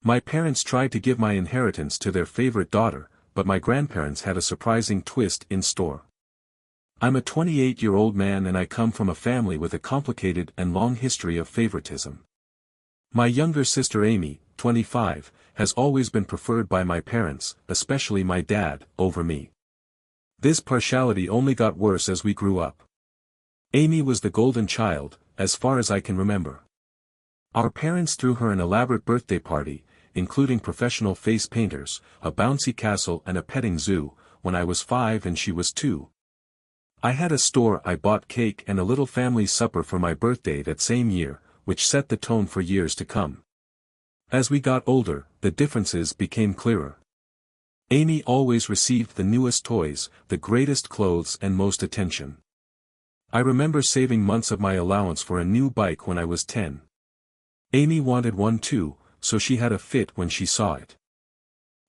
My parents tried to give my inheritance to their favorite daughter, but my grandparents had a surprising twist in store. I'm a 28-year-old man and I come from a family with a complicated and long history of favoritism. My younger sister Amy, 25, has always been preferred by my parents, especially my dad, over me. This partiality only got worse as we grew up. Amy was the golden child, as far as I can remember. Our parents threw her an elaborate birthday party, including professional face painters, a bouncy castle and a petting zoo, when I was 5 and she was 2. I had a store-I-bought cake and a little family supper for my birthday that same year, which set the tone for years to come. As we got older, the differences became clearer. Amy always received the newest toys, the greatest clothes and most attention. I remember saving months of my allowance for a new bike when I was 10. Amy wanted one too, so she had a fit when she saw it.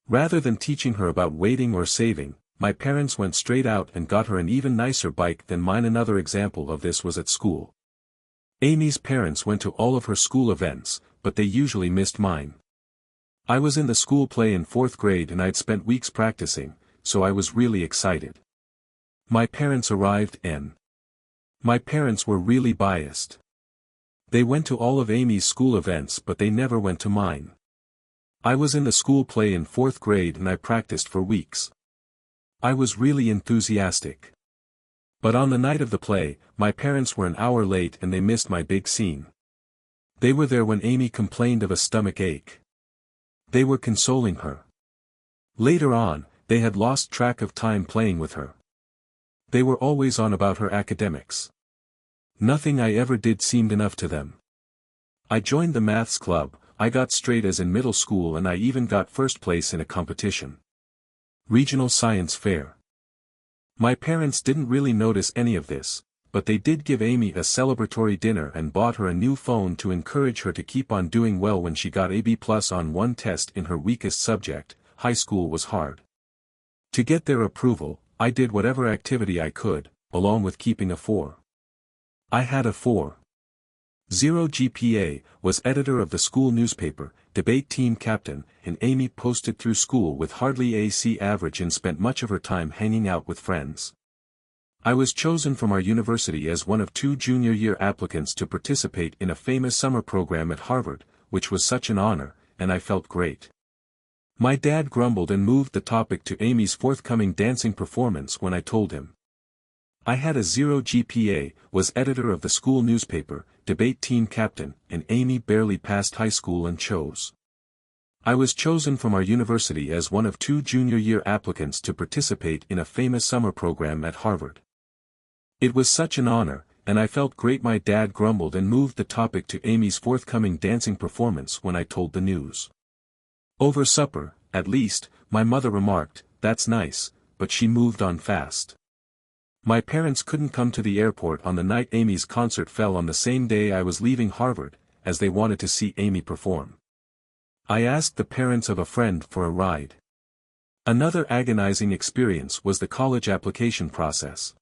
Rather than teaching her about waiting or saving, my parents went straight out and got her an even nicer bike than mine. Another example of this was at school. Amy's parents went to all of her school events, but they usually missed mine. I was in the school play in 4th grade and I'd spent weeks practicing, so I was really excited. My parents arrived and my parents were really biased. They went to all of Amy's school events but they never went to mine. I was in the school play in 4th grade and I practiced for weeks. I was really enthusiastic. But on the night of the play, my parents were an hour late and they missed my big scene. They were there when Amy complained of a stomach ache. They were consoling her. Later on, they had lost track of time playing with her. They were always on about her academics. Nothing I ever did seemed enough to them. I joined the maths club, I got straight A's in middle school and I even got first place in a competition. Regional science fair. My parents didn't really notice any of this, but they did give Amy a celebratory dinner and bought her a new phone to encourage her to keep on doing well. When she got a B+ on one test in her weakest subject, high school was hard. To get their approval, I did whatever activity I could, along with keeping a 4. I had a 4.0 GPA, was editor of the school newspaper, debate team captain, and Amy posted through school with hardly AC average and spent much of her time hanging out with friends. I was chosen from our university as one of 2 junior-year applicants to participate in a famous summer program at Harvard, which was such an honor, and I felt great. My dad grumbled and moved the topic to Amy's forthcoming dancing performance when I told him. I had a 0 GPA, was editor of the school newspaper, debate team captain, and Amy barely passed high school and chose. I was chosen from our university as one of 2 junior-year applicants to participate in a famous summer program at Harvard. It was such an honor, and I felt great. My dad grumbled and moved the topic to Amy's forthcoming dancing performance when I told the news. Over supper, at least, my mother remarked, "That's nice," but she moved on fast. My parents couldn't come to the airport on the night Amy's concert fell on the same day I was leaving Harvard, as they wanted to see Amy perform. I asked the parents of a friend for a ride. Another agonizing experience was the college application process.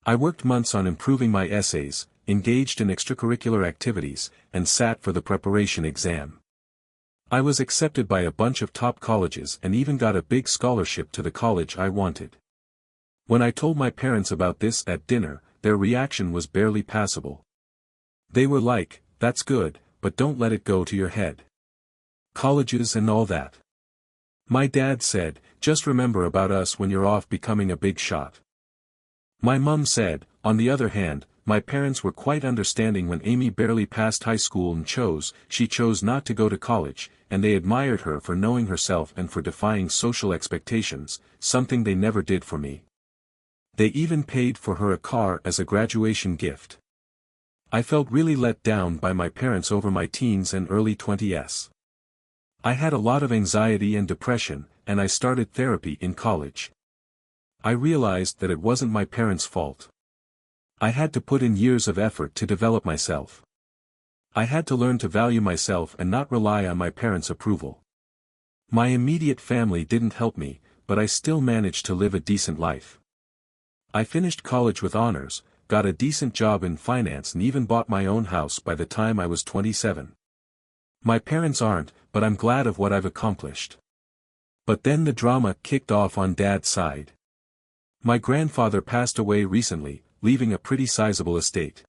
I worked months on improving my essays, engaged in extracurricular activities, and sat for the preparation exam. I was accepted by a bunch of top colleges and even got a big scholarship to the college I wanted. When I told my parents about this at dinner, their reaction was barely passable. They were like, "That's good, but don't let it go to your head. Colleges and all that." My dad said, "Just remember about us when you're off becoming a big shot." My mum said, on the other hand, my parents were quite understanding when Amy barely passed high school and she chose not to go to college, and they admired her for knowing herself and for defying social expectations, something they never did for me. They even paid for her a car as a graduation gift. I felt really let down by my parents over my teens and early 20s. I had a lot of anxiety and depression, and I started therapy in college. I realized that it wasn't my parents' fault. I had to put in years of effort to develop myself. I had to learn to value myself and not rely on my parents' approval. My immediate family didn't help me, but I still managed to live a decent life. I finished college with honors, got a decent job in finance and even bought my own house by the time I was 27. My parents aren't, but but I'm glad of what I've accomplished. But then the drama kicked off on Dad's side. My grandfather passed away recently, leaving a pretty sizable estate.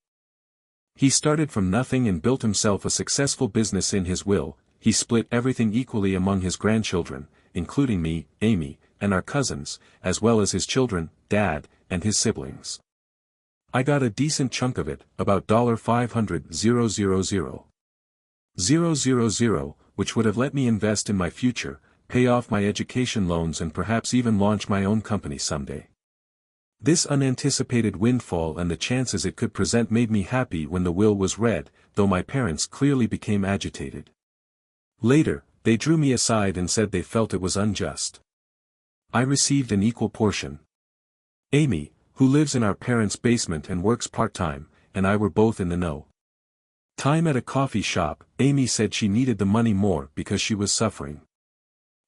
He started from nothing and built himself a successful business. In his will, he split everything equally among his grandchildren, including me, Amy, and our cousins, as well as his children, Dad, and his siblings. I got a decent chunk of it, about $500,000, which would have let me invest in my future, pay off my education loans and perhaps even launch my own company someday. This unanticipated windfall and the chances it could present made me happy when the will was read, though my parents clearly became agitated. Later, they drew me aside and said they felt it was unjust. I received an equal portion. Amy, who lives in our parents' basement and works part-time, and I were both in the know. Time at a coffee shop, Amy said she needed the money more because she was suffering.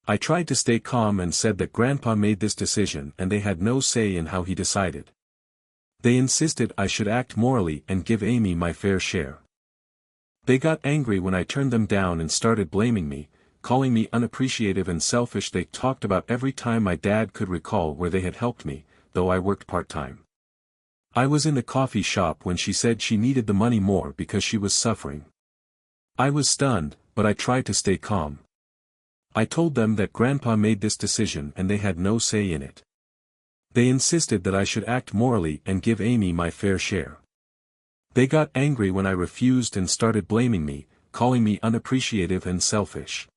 I tried to stay calm and said that Grandpa made this decision and they had no say in how he decided. They insisted I should act morally and give Amy my fair share. They got angry when I turned them down and started blaming me, calling me unappreciative and selfish. They talked about every time my dad could recall where they had helped me, though I worked part-time. I was in the coffee shop when she said she needed the money more because she was suffering. I was stunned, but I tried to stay calm. I told them that Grandpa made this decision and they had no say in it. They insisted that I should act morally and give Amy my fair share. They got angry when I refused and started blaming me, calling me unappreciative and selfish.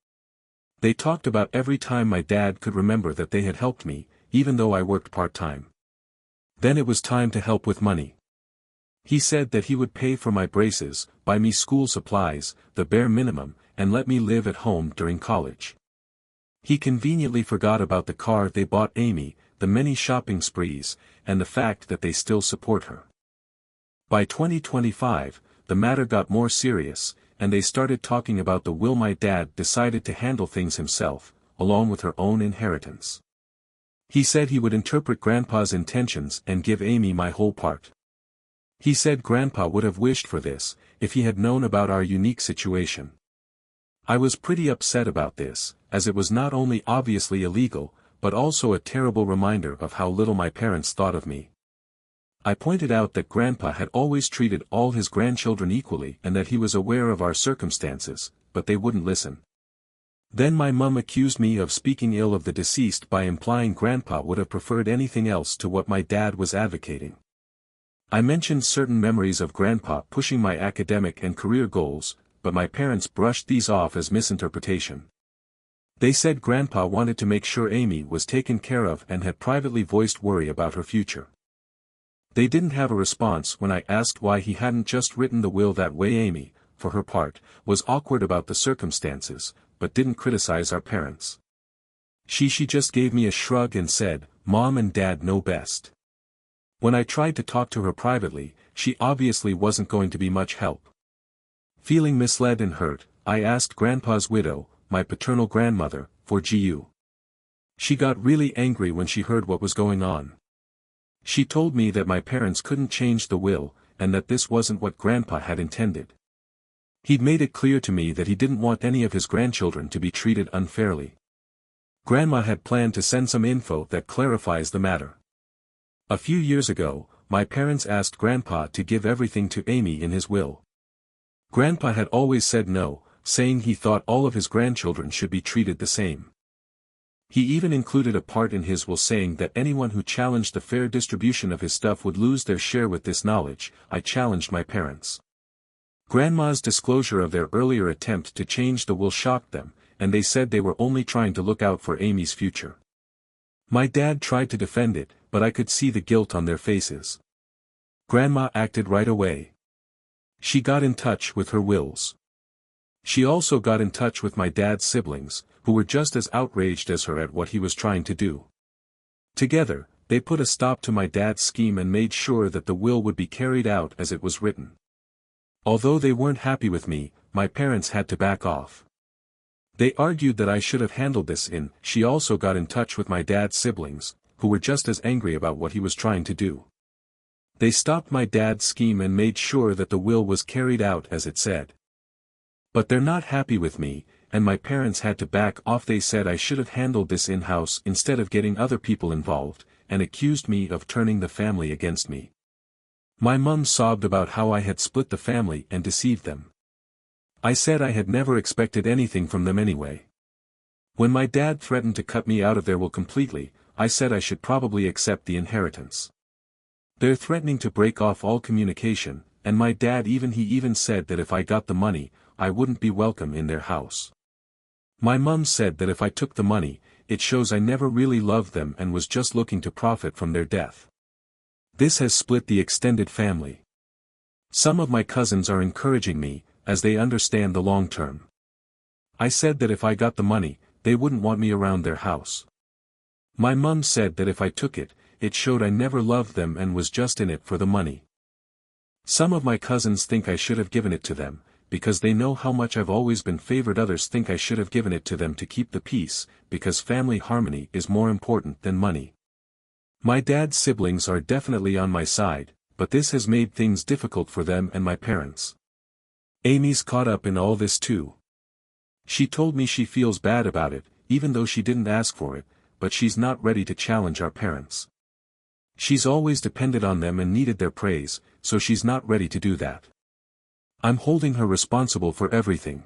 They talked about every time my dad could remember that they had helped me, even though I worked part-time. Then it was time to help with money. He said that he would pay for my braces, buy me school supplies, the bare minimum, and let me live at home during college. He conveniently forgot about the car they bought Amy, the many shopping sprees, and the fact that they still support her. By 2025, the matter got more serious, and they started talking about the will. My dad decided to handle things himself, along with her own inheritance. He said he would interpret Grandpa's intentions and give Amy my whole part. He said Grandpa would have wished for this, if he had known about our unique situation. I was pretty upset about this, as it was not only obviously illegal, but also a terrible reminder of how little my parents thought of me. I pointed out that Grandpa had always treated all his grandchildren equally and that he was aware of our circumstances, but they wouldn't listen. Then my mum accused me of speaking ill of the deceased by implying Grandpa would have preferred anything else to what my dad was advocating. I mentioned certain memories of Grandpa pushing my academic and career goals, but my parents brushed these off as misinterpretation. They said Grandpa wanted to make sure Amy was taken care of and had privately voiced worry about her future. They didn't have a response when I asked why he hadn't just written the will that way. Amy, for her part, was awkward about the circumstances, but didn't criticize our parents. She just gave me a shrug and said, "Mom and Dad know best." When I tried to talk to her privately, she obviously wasn't going to be much help. Feeling misled and hurt, I asked Grandpa's widow, my paternal grandmother, for GU. She got really angry when she heard what was going on. She told me that my parents couldn't change the will, and that this wasn't what Grandpa had intended. He'd made it clear to me that he didn't want any of his grandchildren to be treated unfairly. Grandma had planned to send some info that clarifies the matter. A few years ago, my parents asked Grandpa to give everything to Amy in his will. Grandpa had always said no, saying he thought all of his grandchildren should be treated the same. He even included a part in his will saying that anyone who challenged the fair distribution of his stuff would lose their share. With this knowledge, I challenged my parents. Grandma's disclosure of their earlier attempt to change the will shocked them, and they said they were only trying to look out for Amy's future. My dad tried to defend it, but I could see the guilt on their faces. Grandma acted right away. She got in touch with her wills. She also got in touch with my dad's siblings, who were just as outraged as her at what he was trying to do. Together, they put a stop to my dad's scheme and made sure that the will would be carried out as it was written. Although they weren't happy with me, my parents had to back off. They argued that I should have handled this in. She also got in touch with my dad's siblings, who were just as angry about what he was trying to do. They stopped my dad's scheme and made sure that the will was carried out as it said. But they're not happy with me, and my parents had to back off. They said I should have handled this in-house instead of getting other people involved, and accused me of turning the family against me. My mum sobbed about how I had split the family and deceived them. I said I had never expected anything from them anyway. When my dad threatened to cut me out of their will completely, I said I should probably accept the inheritance. They're threatening to break off all communication, and my dad even said that if I got the money, I wouldn't be welcome in their house. My mum said that if I took the money, it shows I never really loved them and was just looking to profit from their death. This has split the extended family. Some of my cousins are encouraging me, as they understand the long term. I said that if I got the money, they wouldn't want me around their house. My mum said that if I took it, it showed I never loved them and was just in it for the money. Some of my cousins think I should have given it to them, because they know how much I've always been favored. Others think I should have given it to them to keep the peace, because family harmony is more important than money. My dad's siblings are definitely on my side, but this has made things difficult for them and my parents. Amy's caught up in all this too. She told me she feels bad about it, even though she didn't ask for it, but she's not ready to challenge our parents. She's always depended on them and needed their praise, so she's not ready to do that. I'm holding her responsible for everything.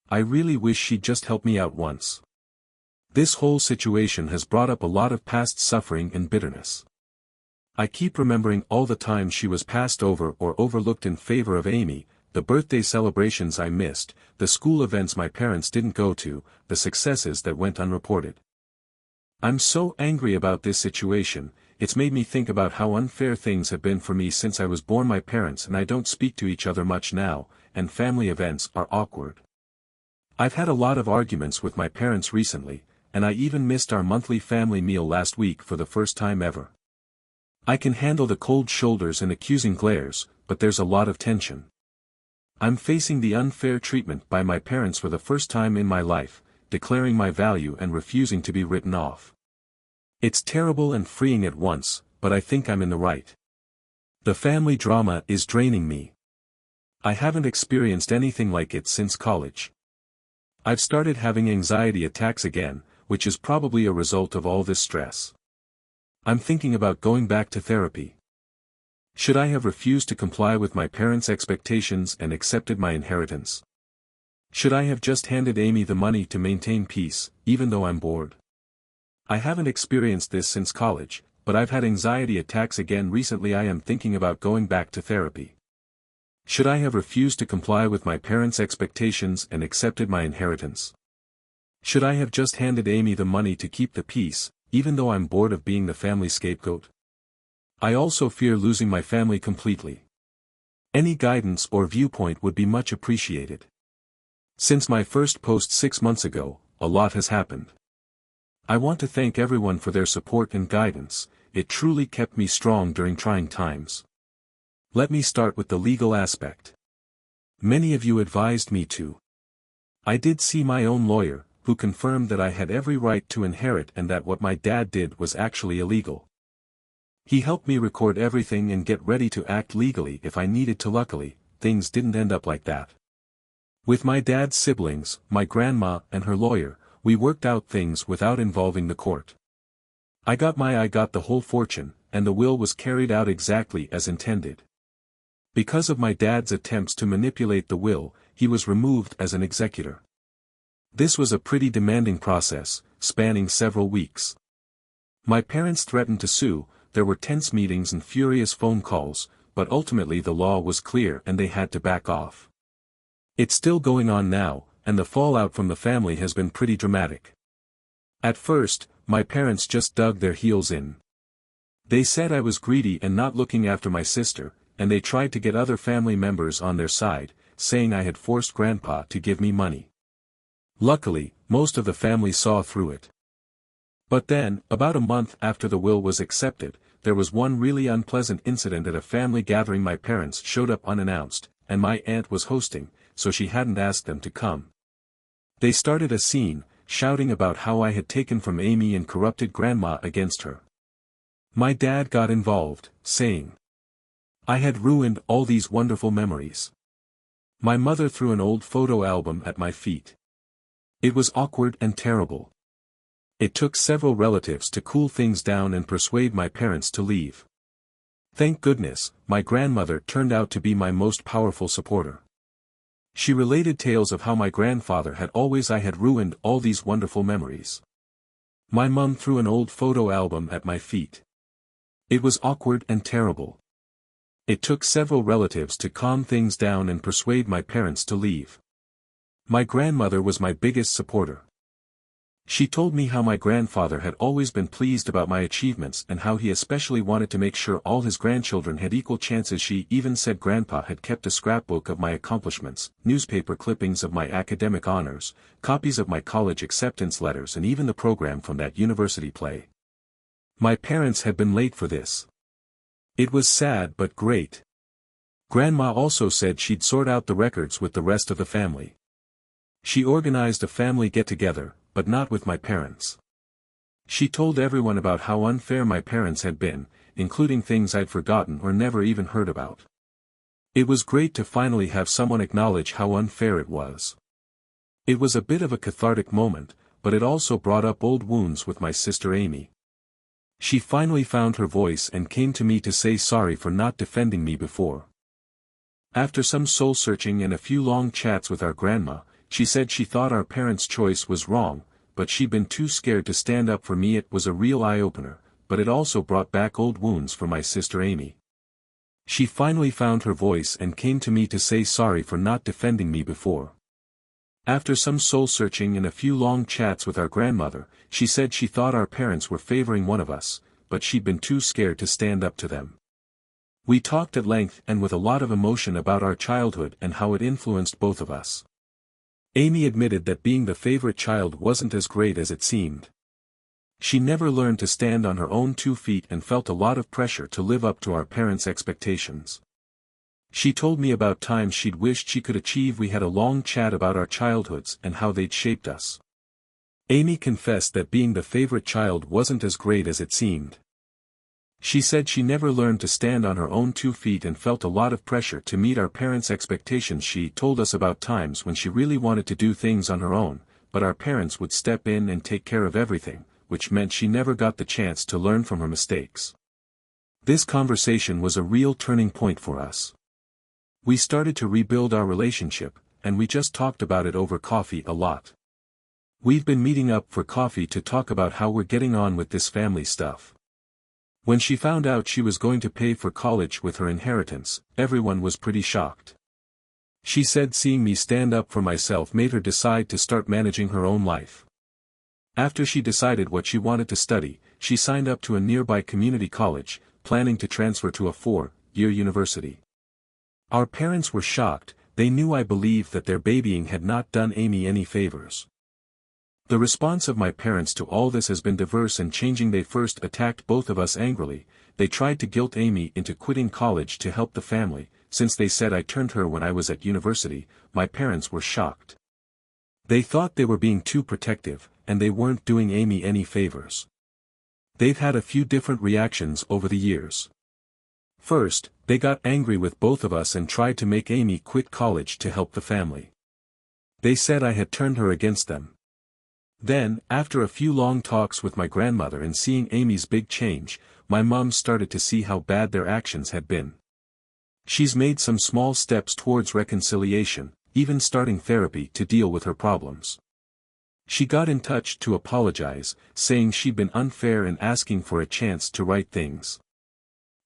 I really wish she'd just help me out once. This whole situation has brought up a lot of past suffering and bitterness. I keep remembering all the times she was passed over or overlooked in favor of Amy, the birthday celebrations I missed, the school events my parents didn't go to, the successes that went unreported. I'm so angry about this situation. It's made me think about how unfair things have been for me since I was born. My parents and I don't speak to each other much now, and family events are awkward. I've had a lot of arguments with my parents recently, and I even missed our monthly family meal last week for the first time ever. I can handle the cold shoulders and accusing glares, but there's a lot of tension. I'm facing the unfair treatment by my parents for the first time in my life, declaring my value and refusing to be written off. It's terrible and freeing at once, but I think I'm in the right. The family drama is draining me. I haven't experienced anything like it since college. I've started having anxiety attacks again, which is probably a result of all this stress. I'm thinking about going back to therapy. Should I have refused to comply with my parents' expectations and accepted my inheritance? Should I have just handed Amy the money to maintain peace, even though I'm bored? I haven't experienced this since college, but I've had anxiety attacks again recently. I am thinking about going back to therapy. Should I have refused to comply with my parents' expectations and accepted my inheritance? Should I have just handed Amy the money to keep the peace, even though I'm bored of being the family scapegoat? I also fear losing my family completely. Any guidance or viewpoint would be much appreciated. Since my first post 6 months ago, a lot has happened. I want to thank everyone for their support and guidance. It truly kept me strong during trying times. Let me start with the legal aspect. Many of you advised me to. I did see my own lawyer, who confirmed that I had every right to inherit and that what my dad did was actually illegal. He helped me record everything and get ready to act legally if I needed to. Luckily, things didn't end up like that. With my dad's siblings, my grandma and her lawyer, we worked out things without involving the court. I got the whole fortune, and the will was carried out exactly as intended. Because of my dad's attempts to manipulate the will, he was removed as an executor. This was a pretty demanding process, spanning several weeks. My parents threatened to sue. There were tense meetings and furious phone calls, but ultimately the law was clear and they had to back off. It's still going on now, and the fallout from the family has been pretty dramatic. At first, my parents just dug their heels in. They said I was greedy and not looking after my sister, and they tried to get other family members on their side, saying I had forced Grandpa to give me money. Luckily, most of the family saw through it. But then, about a month after the will was accepted, there was one really unpleasant incident at a family gathering. My parents showed up unannounced, and my aunt was hosting, so she hadn't asked them to come. They started a scene, shouting about how I had taken from Amy and corrupted Grandma against her. My dad got involved, saying I had ruined all these wonderful memories. My mother threw an old photo album at my feet. It was awkward and terrible. It took several relatives to cool things down and persuade my parents to leave. Thank goodness, my grandmother turned out to be my most powerful supporter. She related tales of how my grandfather had ruined all these wonderful memories. My mum threw an old photo album at my feet. It was awkward and terrible. It took several relatives to calm things down and persuade my parents to leave. My grandmother was my biggest supporter. She told me how my grandfather had always been pleased about my achievements and how he especially wanted to make sure all his grandchildren had equal chances. She even said Grandpa had kept a scrapbook of my accomplishments, newspaper clippings of my academic honors, copies of my college acceptance letters, and even the program from that university play. My parents had been late for this. It was sad but great. Grandma also said she'd sort out the records with the rest of the family. She organized a family get-together, but not with my parents. She told everyone about how unfair my parents had been, including things I'd forgotten or never even heard about. It was great to finally have someone acknowledge how unfair it was. It was a bit of a cathartic moment, but it also brought up old wounds with my sister Amy. She finally found her voice and came to me to say sorry for not defending me before. After some soul-searching and a few long chats with our grandma, she said she thought our parents' choice was wrong, but she'd been too scared to stand up for me. It was a real eye-opener, but it also brought back old wounds for my sister Amy. She finally found her voice and came to me to say sorry for not defending me before. After some soul-searching and a few long chats with our grandmother, she said she thought our parents were favoring one of us, but she'd been too scared to stand up to them. We talked at length and with a lot of emotion about our childhood and how it influenced both of us. Amy admitted that being the favorite child wasn't as great as it seemed. She never learned to stand on her own 2 feet and felt a lot of pressure to live up to our parents' expectations. She told me about times she'd wished she could achieve. We had a long chat about our childhoods and how they'd shaped us. Amy confessed that being the favorite child wasn't as great as it seemed. She said she never learned to stand on her own 2 feet and felt a lot of pressure to meet our parents' expectations. She told us about times when she really wanted to do things on her own, but our parents would step in and take care of everything, which meant she never got the chance to learn from her mistakes. This conversation was a real turning point for us. We started to rebuild our relationship, and we just talked about it over coffee a lot. We've been meeting up for coffee to talk about how we're getting on with this family stuff. When she found out she was going to pay for college with her inheritance, everyone was pretty shocked. She said seeing me stand up for myself made her decide to start managing her own life. After she decided what she wanted to study, she signed up to a nearby community college, planning to transfer to a 4-year university. Our parents were shocked. They knew I believed that their babying had not done Amy any favors. The response of my parents to all this has been diverse and changing. They first attacked both of us angrily. They tried to guilt Amy into quitting college to help the family, since they said I turned her when I was at university. My parents were shocked. They thought they were being too protective, and they weren't doing Amy any favors. They've had a few different reactions over the years. First, they got angry with both of us and tried to make Amy quit college to help the family. They said I had turned her against them. Then, after a few long talks with my grandmother and seeing Amy's big change, my mom started to see how bad their actions had been. She's made some small steps towards reconciliation, even starting therapy to deal with her problems. She got in touch to apologize, saying she'd been unfair and asking for a chance to right things.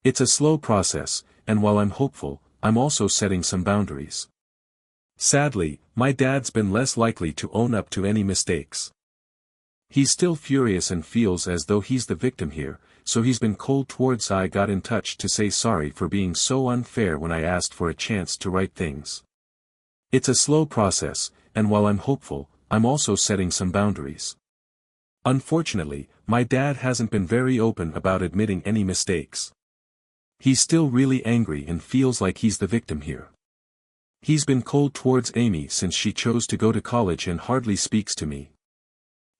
It's a slow process, and while I'm hopeful, I'm also setting some boundaries. Sadly, my dad's been less likely to own up to any mistakes. He's still furious and feels as though he's the victim here, so he's been cold towards. I got in touch to say sorry for being so unfair when I asked for a chance to right things. It's a slow process, and while I'm hopeful, I'm also setting some boundaries. Unfortunately, my dad hasn't been very open about admitting any mistakes. He's still really angry and feels like he's the victim here. He's been cold towards Amy since she chose to go to college and hardly speaks to me.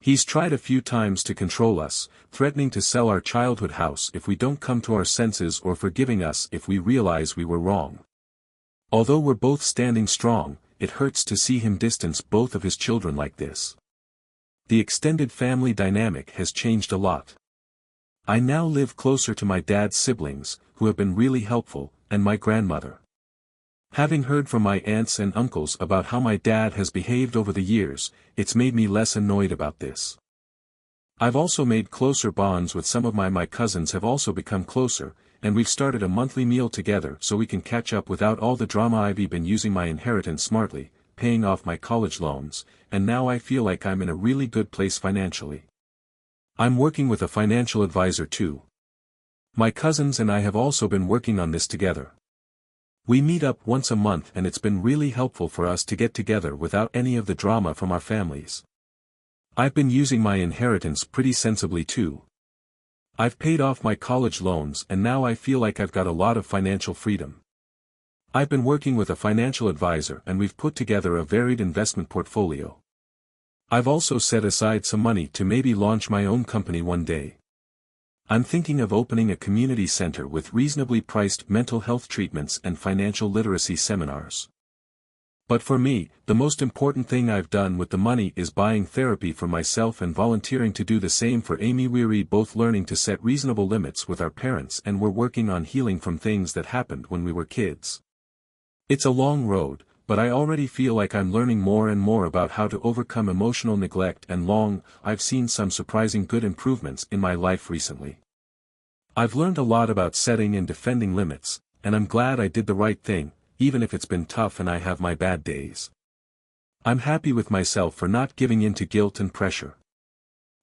He's tried a few times to control us, threatening to sell our childhood house if we don't come to our senses or forgiving us if we realize we were wrong. Although we're both standing strong, it hurts to see him distance both of his children like this. the extended family dynamic has changed a lot. I now live closer to my dad's siblings, who have been really helpful, and my grandmother. Having heard from my aunts and uncles about how my dad has behaved over the years, it's made me less annoyed about this. I've also made closer bonds with some of my cousins have also become closer, and we've started a monthly meal together so we can catch up without all the drama. I've been using my inheritance smartly, paying off my college loans, and now I feel like I'm in a really good place financially. I'm working with a financial advisor too. My cousins and I have also been working on this together. We meet up once a month and it's been really helpful for us to get together without any of the drama from our families. I've been using my inheritance pretty sensibly too. I've paid off my college loans and now I feel like I've got a lot of financial freedom. I've been working with a financial advisor and we've put together a varied investment portfolio. I've also set aside some money to maybe launch my own company one day. I'm thinking of opening a community center with reasonably priced mental health treatments and financial literacy seminars. But for me, the most important thing I've done with the money is buying therapy for myself and volunteering to do the same for Amy. We're both learning to set reasonable limits with our parents and we're working on healing from things that happened when we were kids. It's a long road, but I already feel like I'm learning more and more about how to overcome emotional neglect and I've seen some surprising good improvements in my life recently. I've learned a lot about setting and defending limits, and I'm glad I did the right thing, even if it's been tough and I have my bad days. I'm happy with myself for not giving in to guilt and pressure.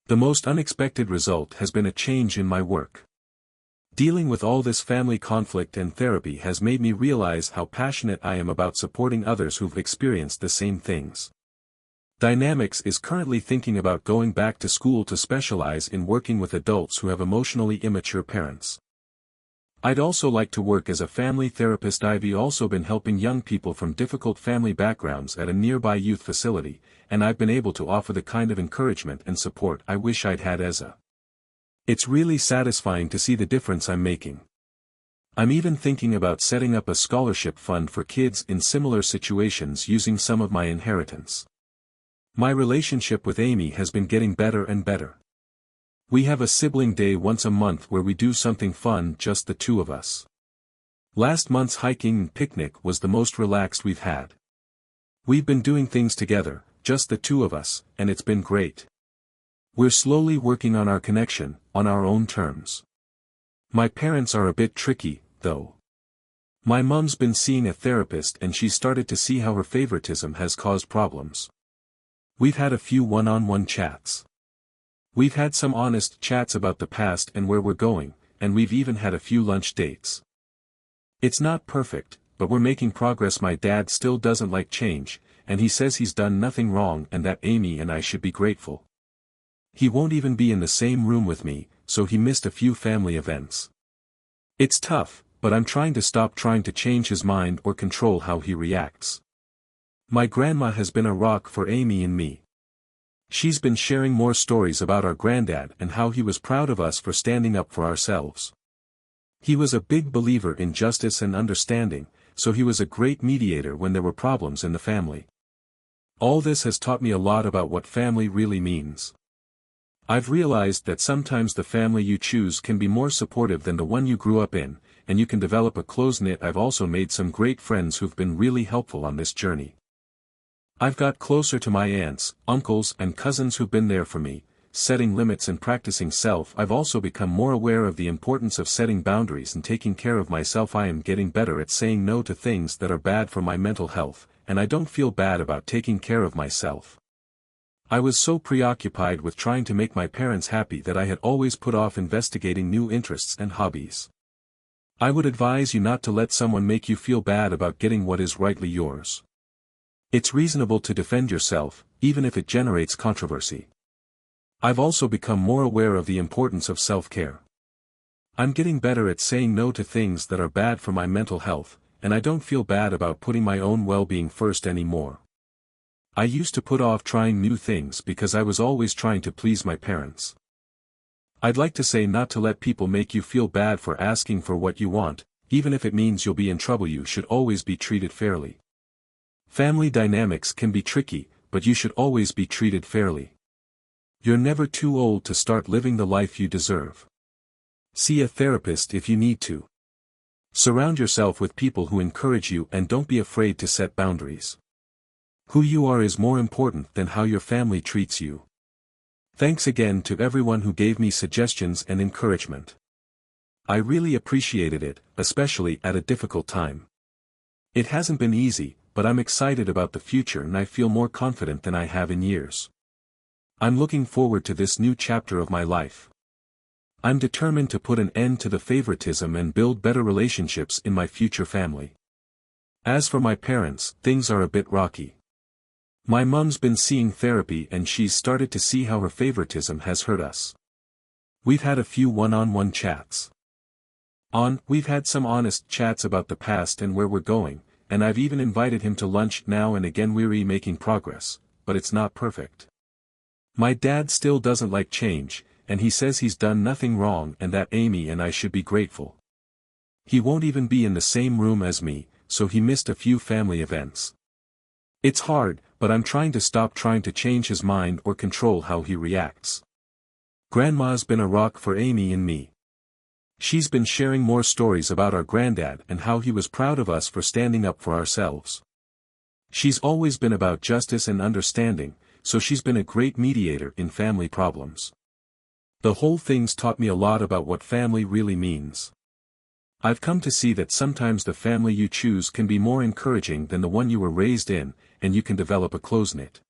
The most unexpected result has been a change in my work. Dealing with all this family conflict and therapy has made me realize how passionate I am about supporting others who've experienced the same things. Dynamics is currently thinking about going back to school to specialize in working with adults who have emotionally immature parents. I'd also like to work as a family therapist. I've also been helping young people from difficult family backgrounds at a nearby youth facility, and I've been able to offer the kind of encouragement and support I wish I'd had as a. It's really satisfying to see the difference I'm making. I'm even thinking about setting up a scholarship fund for kids in similar situations using some of my inheritance. My relationship with Amy has been getting better and better. We have a sibling day once a month where we do something fun, just the two of us. Last month's hiking and picnic was the most relaxed we've had. We've been doing things together, just the two of us, and it's been great. We're slowly working on our connection, on our own terms. My parents are a bit tricky, though. My mum's been seeing a therapist and she's started to see how her favoritism has caused problems. We've had a few one-on-one chats. We've had some honest chats about the past and where we're going, and we've even had a few lunch dates. It's not perfect, but we're making progress. My dad still doesn't like change, and he says he's done nothing wrong and that Amy and I should be grateful. He won't even be in the same room with me, so he missed a few family events. It's tough, but I'm trying to stop trying to change his mind or control how he reacts. My grandma has been a rock for Amy and me. She's been sharing more stories about our granddad and how he was proud of us for standing up for ourselves. He was a big believer in justice and understanding, so he was a great mediator when there were problems in the family. All this has taught me a lot about what family really means. I've realized that sometimes the family you choose can be more supportive than the one you grew up in, and you can develop a close-knit. I've also made some great friends who've been really helpful on this journey. I've got closer to my aunts, uncles and cousins who've been there for me, setting limits and practicing self. I've also become more aware of the importance of setting boundaries and taking care of myself. I am getting better at saying no to things that are bad for my mental health, and I don't feel bad about taking care of myself. I was so preoccupied with trying to make my parents happy that I had always put off investigating new interests and hobbies. I would advise you not to let someone make you feel bad about getting what is rightly yours. It's reasonable to defend yourself, even if it generates controversy. I've also become more aware of the importance of self-care. I'm getting better at saying no to things that are bad for my mental health, and I don't feel bad about putting my own well-being first anymore. I used to put off trying new things because I was always trying to please my parents. I'd like to say not to let people make you feel bad for asking for what you want, even if it means you'll be in trouble. You should always be treated fairly. Family dynamics can be tricky, but you should always be treated fairly. You're never too old to start living the life you deserve. See a therapist if you need to. Surround yourself with people who encourage you and don't be afraid to set boundaries. Who you are is more important than how your family treats you. Thanks again to everyone who gave me suggestions and encouragement. I really appreciated it, especially at a difficult time. It hasn't been easy, but I'm excited about the future and I feel more confident than I have in years. I'm looking forward to this new chapter of my life. I'm determined to put an end to the favoritism and build better relationships in my future family. As for my parents, things are a bit rocky. My mom's been seeing therapy and she's started to see how her favoritism has hurt us. We've had a few one-on-one chats. We've had some honest chats about the past and where we're going, and I've even invited him to lunch now and again. We're making progress, but it's not perfect. My dad still doesn't like change, and he says he's done nothing wrong and that Amy and I should be grateful. He won't even be in the same room as me, so he missed a few family events. It's hard, but I'm trying to stop trying to change his mind or control how he reacts. Grandma's been a rock for Amy and me. She's been sharing more stories about our granddad and how he was proud of us for standing up for ourselves. She's always been about justice and understanding, so she's been a great mediator in family problems. The whole thing's taught me a lot about what family really means. I've come to see that sometimes the family you choose can be more encouraging than the one you were raised in, and you can develop a close-knit.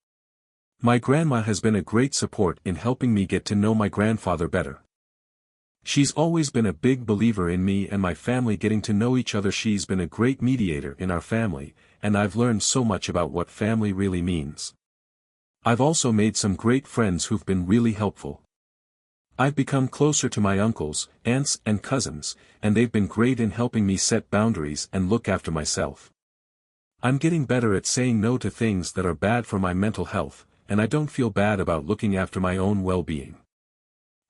My grandma has been a great support in helping me get to know my grandfather better. She's always been a big believer in me and my family getting to know each other. She's been a great mediator in our family, and I've learned so much about what family really means. I've also made some great friends who've been really helpful. I've become closer to my uncles, aunts, and cousins, and they've been great in helping me set boundaries and look after myself. I'm getting better at saying no to things that are bad for my mental health, and I don't feel bad about looking after my own well-being.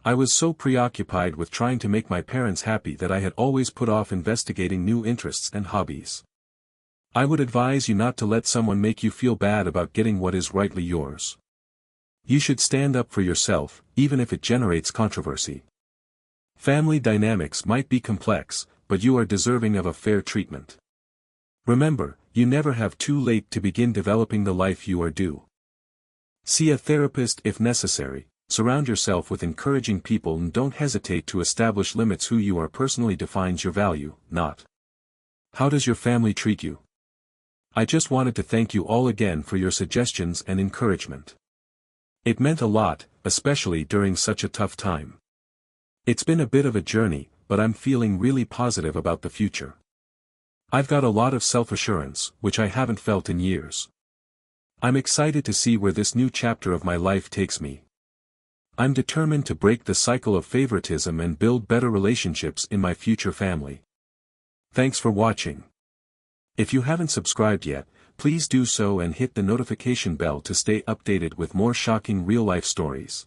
I was so preoccupied with trying to make my parents happy that I had always put off investigating new interests and hobbies. I would advise you not to let someone make you feel bad about getting what is rightly yours. You should stand up for yourself, even if it generates controversy. Family dynamics might be complex, but you are deserving of a fair treatment. Remember, you never have too late to begin developing the life you are due. See a therapist if necessary. Surround yourself with encouraging people and don't hesitate to establish limits. Who you are personally defines your value, not how does your family treat you. I just wanted to thank you all again for your suggestions and encouragement. It meant a lot, especially during such a tough time. It's been a bit of a journey, but I'm feeling really positive about the future. I've got a lot of self-assurance, which I haven't felt in years. I'm excited to see where this new chapter of my life takes me. I'm determined to break the cycle of favoritism and build better relationships in my future family. Thanks for watching. If you haven't subscribed yet, please do so and hit the notification bell to stay updated with more shocking real-life stories.